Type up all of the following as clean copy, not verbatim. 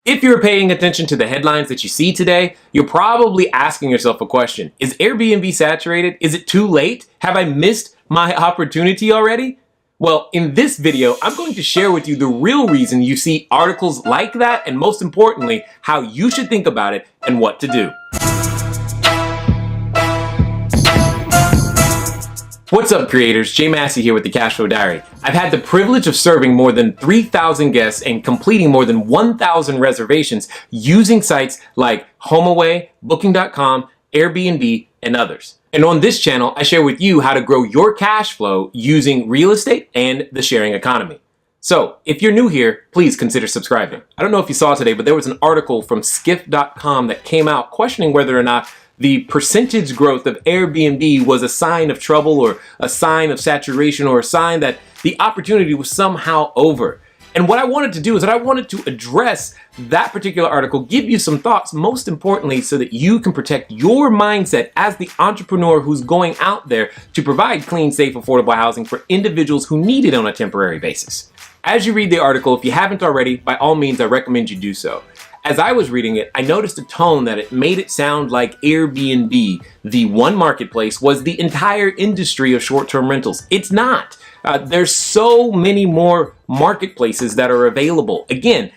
If you're paying attention to the headlines that you see today, you're probably asking yourself a question. Is Airbnb saturated? Is it too late? Have I missed my opportunity already? Well, in this video, I'm going to share with you the real reason you see articles like that, and most importantly, how you should think about it and what to do. What's up, creators? Jay Massey here with the CashFlowDiary. I've had the privilege of serving more than 3,000 guests and completing more than 1,000 reservations using sites like HomeAway, Booking.com, Airbnb, and others. And on this channel, I share with you how to grow your cash flow using real estate and the sharing economy. So, if you're new here, please consider subscribing. I don't know if you saw today, but there was an article from skiff.com that came out questioning whether or not the percentage growth of Airbnb was a sign of trouble or a sign of saturation or a sign that the opportunity was somehow over. And what I wanted to do is that I wanted to address that particular article, give you some thoughts, most importantly, so that you can protect your mindset as the entrepreneur who's going out there to provide clean, safe, affordable housing for individuals who need it on a temporary basis. As you read the article, if you haven't already, by all means, I recommend you do so. As I was reading it, I noticed a tone that it made it sound like Airbnb, the one marketplace, was the entire industry of short-term rentals. It's not. There's so many more marketplaces that are available. Again,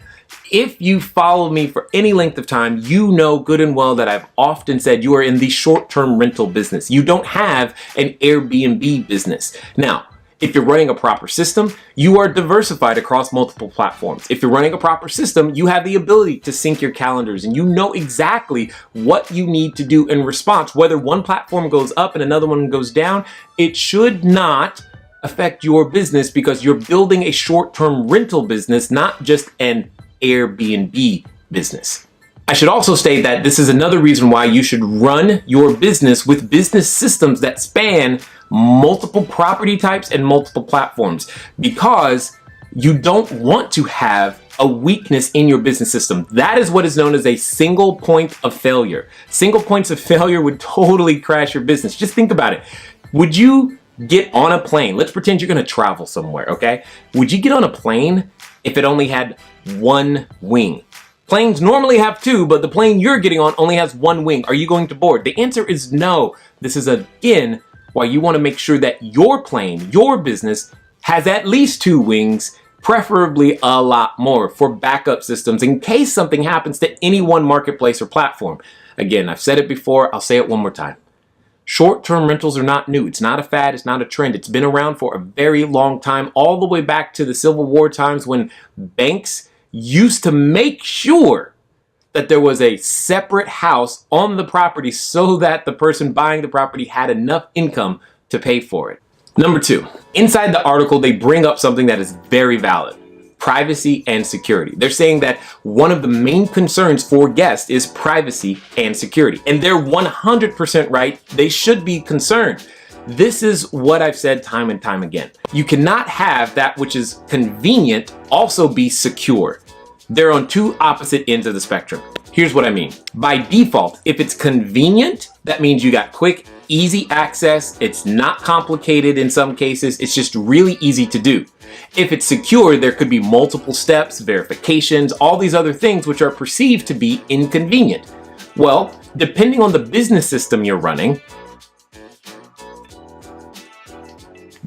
if you follow me for any length of time, you know good and well that I've often said you are in the short-term rental business. You don't have an Airbnb business. Now, if you're running a proper system, you are diversified across multiple platforms. If you're running a proper system, you have the ability to sync your calendars and you know exactly what you need to do in response. Whether one platform goes up and another one goes down, it should not affect your business because you're building a short-term rental business, not just an Airbnb business. I should also state that this is another reason why you should run your business with business systems that span multiple property types and multiple platforms, because you don't want to have a weakness in your business system. That is what is known as a single point of failure. Single points of failure would totally crash your business. Just think about it. Would you get on a plane? Let's pretend you're going to travel somewhere, okay? Would you get on a plane if it only had one wing? Planes normally have two, but the plane you're getting on only has one wing. Are you going to board? The answer is no. This is, again, why you want to make sure that your plane, your business, has at least two wings, preferably a lot more, for backup systems in case something happens to any one marketplace or platform. Again, I've said it before, I'll say it one more time. Short-term rentals are not new. It's not a fad, it's not a trend. It's been around for a very long time, all the way back to the Civil War times when banks used to make sure that there was a separate house on the property so that the person buying the property had enough income to pay for it. Number two, inside the article, they bring up something that is very valid: privacy and security. They're saying that one of the main concerns for guests is privacy and security. And they're 100% right. They should be concerned. This is what I've said time and time again. You cannot have that which is convenient also be secure. They're on two opposite ends of the spectrum. Here's what I mean. By default, if it's convenient, that means you got quick, easy access. It's not complicated in some cases. It's just really easy to do. If it's secure, there could be multiple steps, verifications, all these other things which are perceived to be inconvenient. Well, depending on the business system you're running,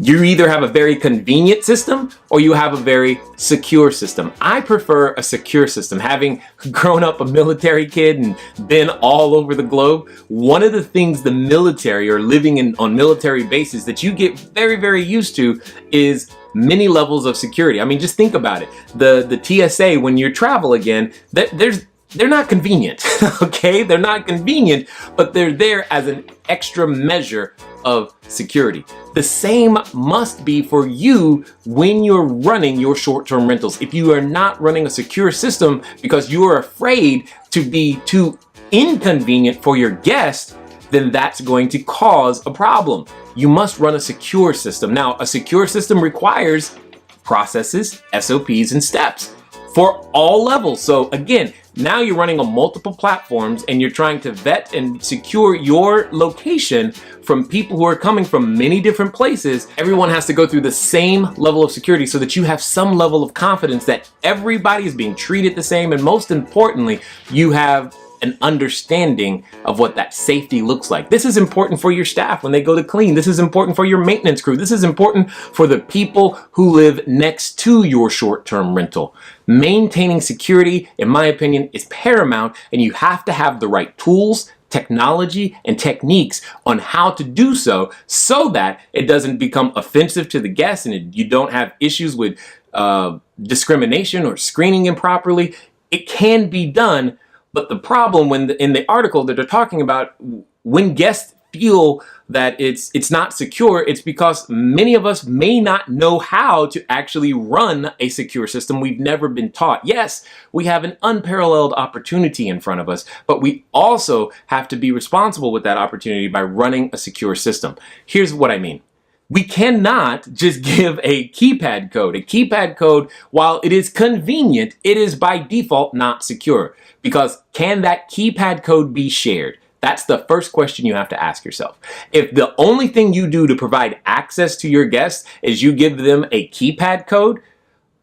you either have a very convenient system or you have a very secure system. I prefer a secure system. Having grown up a military kid and been all over the globe, one of the things the military, or living on military bases, that you get very, very used to is many levels of security. I mean, just think about it. The TSA, when you travel again, they're not convenient, okay? They're not convenient, but they're there as an extra measure of security. The same must be for you when you're running your short-term rentals. If you are not running a secure system because you are afraid to be too inconvenient for your guest, then that's going to cause a problem. You must run a secure system. Now, a secure system requires processes, SOPs, and steps for all levels. So again, Now you're running on multiple platforms and you're trying to vet and secure your location from people who are coming from many different places. Everyone has to go through the same level of security so that you have some level of confidence that everybody is being treated the same, and most importantly, you have an understanding of what that safety looks like. This is important for your staff when they go to clean. This is important for your maintenance crew. This is important for the people who live next to your short-term rental. Maintaining security, in my opinion, is paramount, and you have to have the right tools, technology, and techniques on how to do so that it doesn't become offensive to the guests and you don't have issues with discrimination or screening improperly. It can be done. But the problem in the article that they're talking about, when guests feel that it's not secure, it's because many of us may not know how to actually run a secure system. We've never been taught. Yes, we have an unparalleled opportunity in front of us, but we also have to be responsible with that opportunity by running a secure system. Here's what I mean. We cannot just give a keypad code. A keypad code, while it is convenient, it is by default not secure. Because can that keypad code be shared? That's the first question you have to ask yourself. If the only thing you do to provide access to your guests is you give them a keypad code,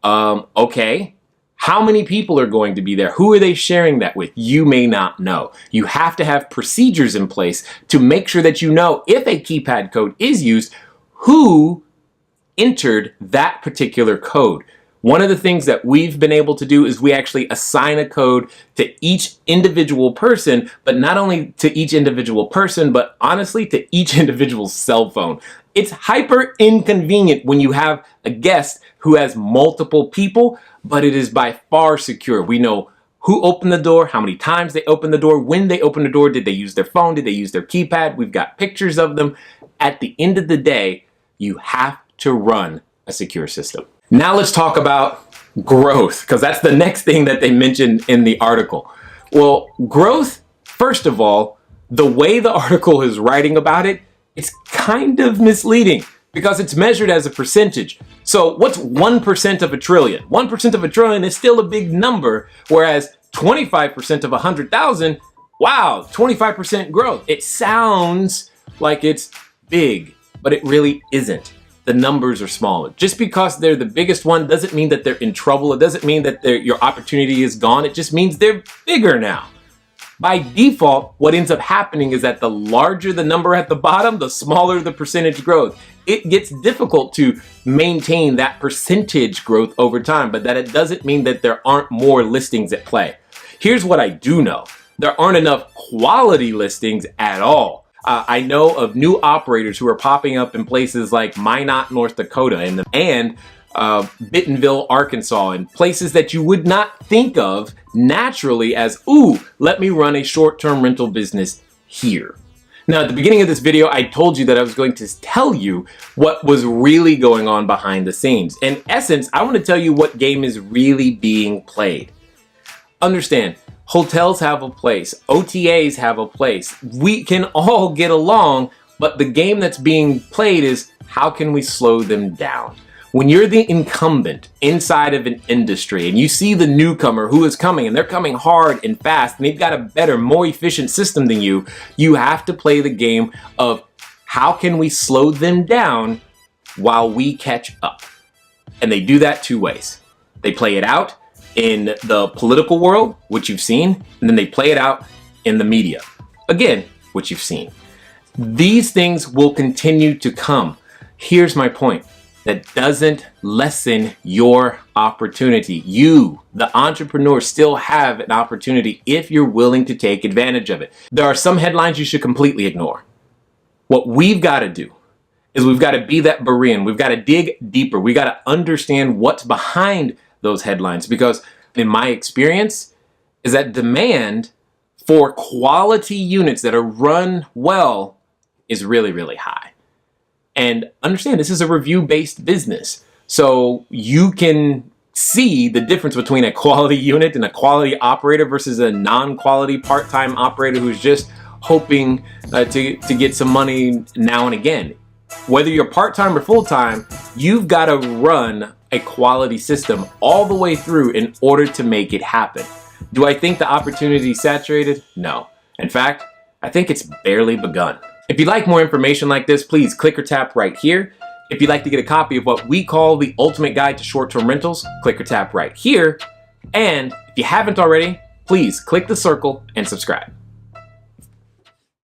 okay. How many people are going to be there? Who are they sharing that with? You may not know. You have to have procedures in place to make sure that you know if a keypad code is used, who entered that particular code. One of the things that we've been able to do is we actually assign a code to each individual person, but not only to each individual person, but honestly to each individual cell phone. It's hyper inconvenient when you have a guest who has multiple people, but it is by far secure. We know who opened the door, how many times they opened the door, when they opened the door, did they use their phone, did they use their keypad? We've got pictures of them. At the end of the day, you have to run a secure system. Now let's talk about growth, because that's the next thing that they mentioned in the article. Well, growth, first of all, the way the article is writing about it, it's kind of misleading because it's measured as a percentage. So what's 1% of a trillion? 1% of a trillion is still a big number, whereas 25% of 100,000, wow, 25% growth. It sounds like it's big, but it really isn't. The numbers are smaller. Just because they're the biggest one doesn't mean that they're in trouble. It doesn't mean that your opportunity is gone. It just means they're bigger now. By default, what ends up happening is that the larger the number at the bottom, the smaller the percentage growth. It gets difficult to maintain that percentage growth over time, but that it doesn't mean that there aren't more listings at play. Here's what I do know. There aren't enough quality listings at all. I know of new operators who are popping up in places like Minot, North Dakota, and Bentonville, Arkansas, and places that you would not think of naturally as, ooh, let me run a short-term rental business here. Now, at the beginning of this video, I told you that I was going to tell you what was really going on behind the scenes. In essence, I want to tell you what game is really being played. Understand, hotels have a place, OTAs have a place. We can all get along, but the game that's being played is how can we slow them down? When you're the incumbent inside of an industry and you see the newcomer who is coming and they're coming hard and fast and they've got a better, more efficient system than you, you have to play the game of how can we slow them down while we catch up? And they do that two ways. They play it out in the political world, which you've seen, and then they play it out in the media, again, which you've seen. These things will continue to come. Here's my point. That doesn't lessen your opportunity. You, the entrepreneur, still have an opportunity if you're willing to take advantage of it. There are some headlines you should completely ignore. What we've got to do is we've got to be that Berean. We've got to dig deeper. We got to understand what's behind those headlines, because in my experience is that demand for quality units that are run well is really, really high. And understand, this is a review-based business. So you can see the difference between a quality unit and a quality operator versus a non-quality part-time operator who's just hoping to get some money now and again. Whether you're part-time or full-time, you've got to run a quality system all the way through in order to make it happen. Do I think the opportunity is saturated? No. In fact, I think it's barely begun. If you'd like more information like this, please click or tap right here. If you'd like to get a copy of what we call the ultimate guide to short-term rentals, click or tap right here. And if you haven't already, please click the circle and subscribe.